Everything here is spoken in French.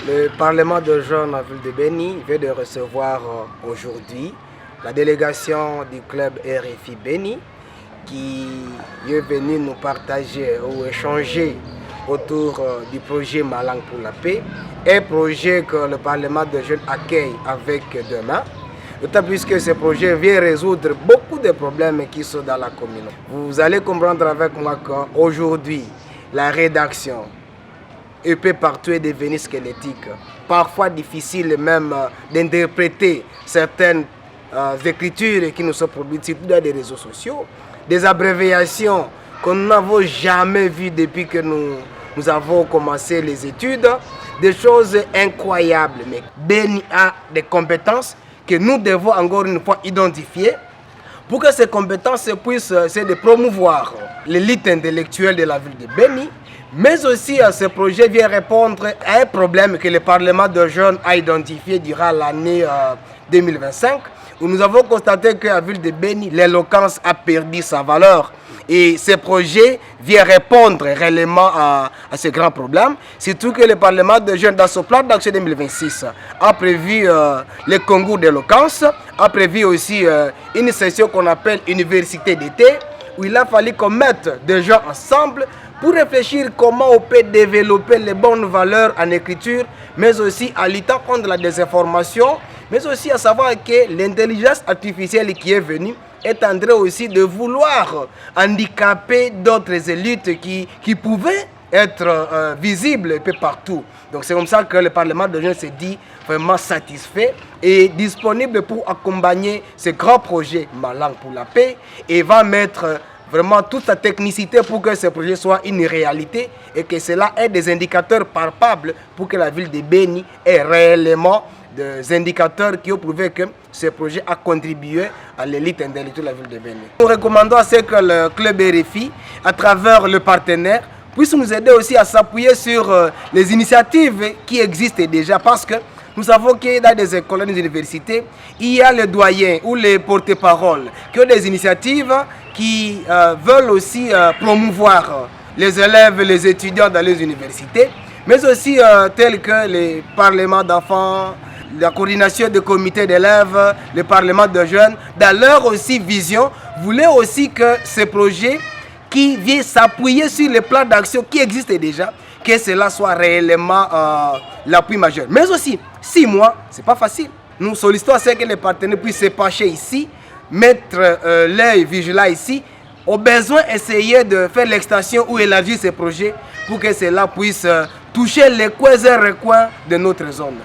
Le Parlement de jeunes en ville de Béni vient de recevoir aujourd'hui la délégation du club RFI Béni qui est venue nous partager ou échanger autour du projet Ma langue pour la paix, un projet que le Parlement de jeunes accueille avec demain. D'autant plus que ce projet vient résoudre beaucoup de problèmes qui sont dans la commune. Vous allez comprendre avec moi qu'aujourd'hui, la rédaction un peu partout est devenue squelettique. Parfois difficile même d'interpréter certaines écritures qui nous sont produites surtout dans les réseaux sociaux. Des abréviations que nous n'avons jamais vues depuis que nous avons commencé les études. Des choses incroyables. Mais Béni a des compétences que nous devons encore une fois identifier pour que ces compétences puissent de promouvoir l'élite intellectuelle de la ville de Béni. Mais aussi, ce projet vient répondre à un problème que le Parlement de jeunes a identifié durant l'année 2025, où nous avons constaté que la ville de Béni, l'éloquence a perdu sa valeur. Et ce projet vient répondre réellement à ce grand problème. Surtout que le Parlement de jeunes, dans son plan d'action 2026, a prévu le concours d'éloquence, a prévu aussi une session qu'on appelle université d'été, où il a fallu qu'on mette des gens ensemble pour réfléchir comment on peut développer les bonnes valeurs en écriture, mais aussi en luttant contre la désinformation, mais aussi à savoir que l'intelligence artificielle qui est venue est en train aussi de vouloir handicaper d'autres élites qui pouvaient être visibles un peu partout. Donc c'est comme ça que le Parlement de jeunes s'est dit vraiment satisfait et disponible pour accompagner ce grand projet Ma langue pour la paix et va mettre vraiment toute sa technicité pour que ce projet soit une réalité et que cela ait des indicateurs palpables pour que la ville de Béni ait réellement des indicateurs qui ont prouvé que ce projet a contribué à l'élite intellectuelle de la ville de Béni. Nous recommandons à ce que le club RFI, à travers le partenaire, puisse nous aider aussi à s'appuyer sur les initiatives qui existent déjà parce que nous savons que dans des écoles et des universités, il y a les doyens ou les porte-paroles qui ont des initiatives qui veulent aussi promouvoir les élèves, les étudiants dans les universités, mais aussi tels que les parlements d'enfants, la coordination des comités d'élèves, le parlement de jeunes, dans leur aussi vision, voulaient aussi que ce projet qui vient s'appuyer sur les plans d'action qui existent déjà, que cela soit réellement l'appui majeur. Mais aussi, 6 mois, ce n'est pas facile. Nous sollicitons à ce que les partenaires puissent se pencher ici, mettre l'œil vigilant ici, au besoin essayer de faire l'extension ou élargir ces projets pour que cela puisse toucher les coins et recoins de notre zone.